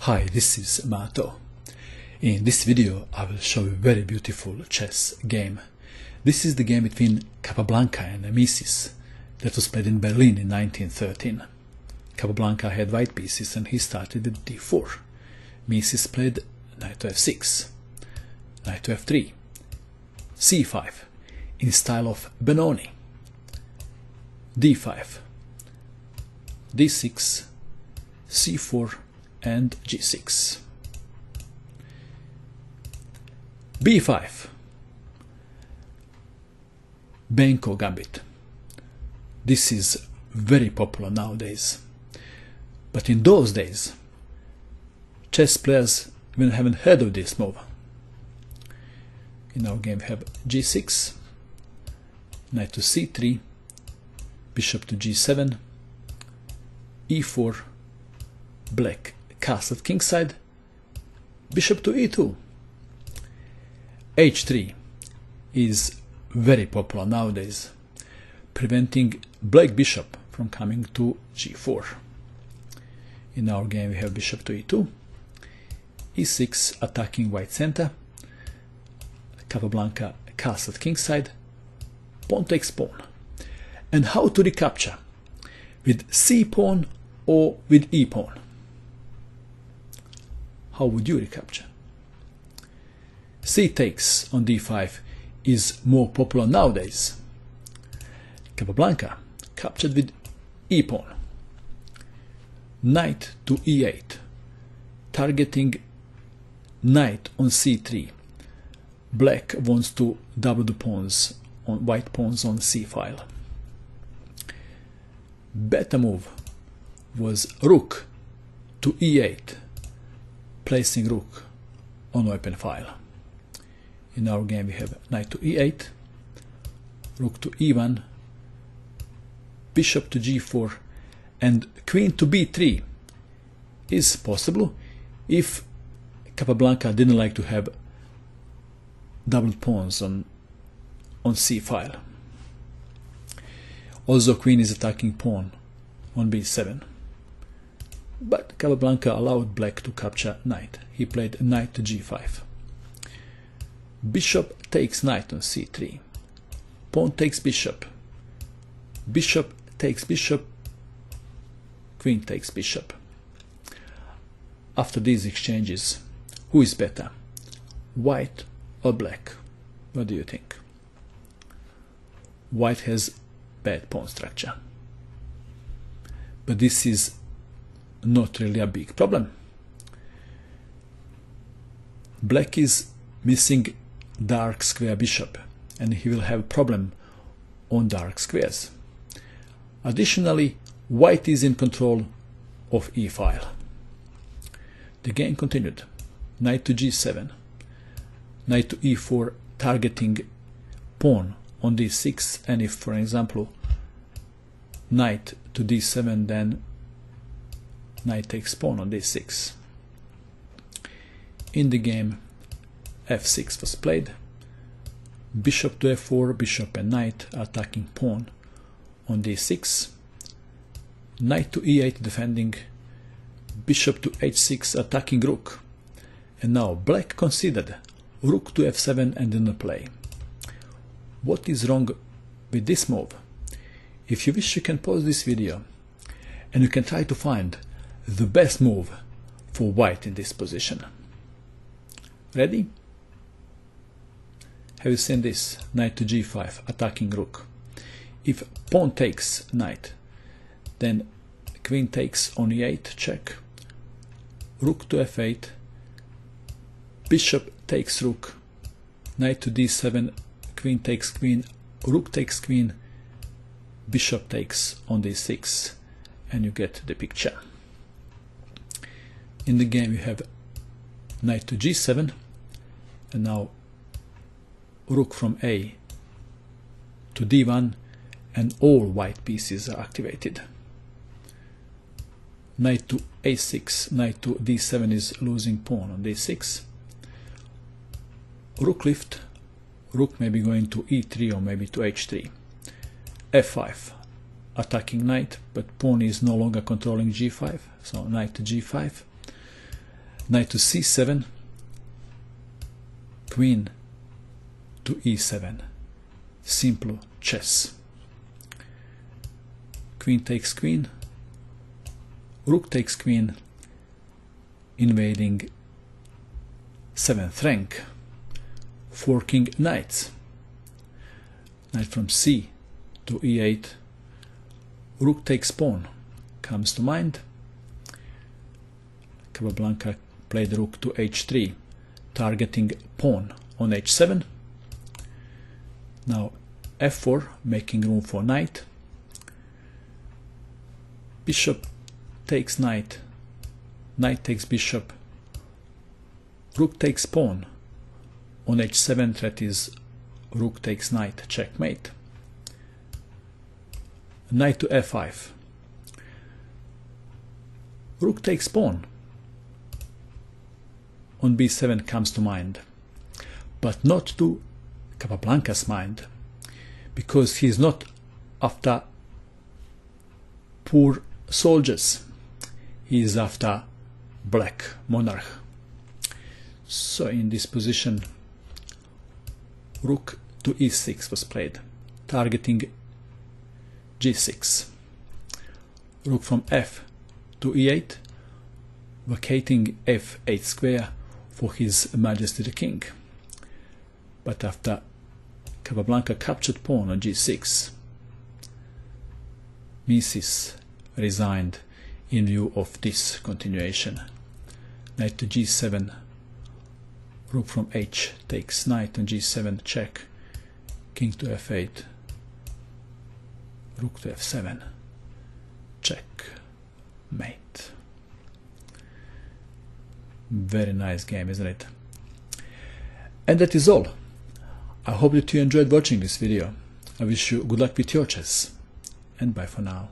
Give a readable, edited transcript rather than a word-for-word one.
Hi, this is Mato. In this video I will show you a very beautiful chess game. This is the game between Capablanca and Mieses that was played in Berlin in 1913. Capablanca had white pieces and he started at d4. Mieses played knight to f6, knight to f3, c5 in style of Benoni, d5, d6, c4 and g6, b5, Benko gambit. This is very popular nowadays, but in those days chess players even haven't heard of this move. In our game we have g6, knight to c3, bishop to g7, e4, black castle kingside, bishop to e2. h3 is very popular nowadays, preventing black bishop from coming to g4. In our game we have bishop to e2, e6 attacking white center, Capablanca castle kingside, pawn takes pawn. And how to recapture? With c pawn or with e pawn? How would you recapture? C takes on d5 is more popular nowadays. Capablanca captured with e pawn. Knight to e8, targeting knight on c3. Black wants to double the pawns on white pawns on c file. Better move was rook to e8, placing rook on open file. In our game we have knight to e8, rook to e1, bishop to g4 and queen to b3 is possible if Capablanca didn't like to have double pawns on c file. Also queen is attacking pawn on b7. But Capablanca allowed black to capture knight. He played knight to g5. Bishop takes knight on c3. Pawn takes bishop. Bishop takes bishop. Queen takes bishop. After these exchanges, who is better? White or black? What do you think? White has bad pawn structure. But this is not really a big problem. Black is missing dark square bishop and he will have problem on dark squares. Additionally, white is in control of e file. The game continued. Knight to g7, knight to e4 targeting pawn on d6, and if for example knight to d7 then knight takes pawn on d6. In the game f6 was played, bishop to f4, bishop and knight attacking pawn on d6, knight to e8 defending, bishop to h6 attacking rook, and now black considered rook to f7 and didn't play. What is wrong with this move? If you wish you can pause this video and you can try to find the best move for white in this position. Ready? Have you seen this? Knight to g5 attacking rook. If pawn takes knight, then queen takes on e8 check, rook to f8, bishop takes rook, knight to d7, queen takes queen, rook takes queen, bishop takes on d6, and you get the picture. In the game you have knight to g7, and now rook from a to d1, and all white pieces are activated. Knight to a6, knight to d7 is losing pawn on d6. Rook lift, rook may be going to e3 or maybe to h3. f5, attacking knight, but pawn is no longer controlling g5, so knight to g5. Knight to c7, queen to e7. Simple chess. Queen takes queen, rook takes queen, invading 7th rank, forking knights. Knight from c to e8, rook takes pawn, comes to mind. Capablanca played rook to h3, targeting pawn on h7. Now f4, making room for knight. Bishop takes knight, knight takes bishop, rook takes pawn. On h7 threat is rook takes knight, checkmate. Knight to f5. Rook takes pawn. On b7 comes to mind, but not to Capablanca's mind, because he is not after poor soldiers, he is after black monarch. So in this position, rook to e6 was played, targeting g6. Rook from f to e8, vacating f8 square for His Majesty the King. But after Capablanca captured pawn on g6, Mieses resigned in view of this continuation. Knight to g7, rook from h takes knight on g7, check, king to f8, rook to f7, check, mate. Very nice game, isn't it? And that is all. I hope that you enjoyed watching this video. I wish you good luck with your chess, and bye for now.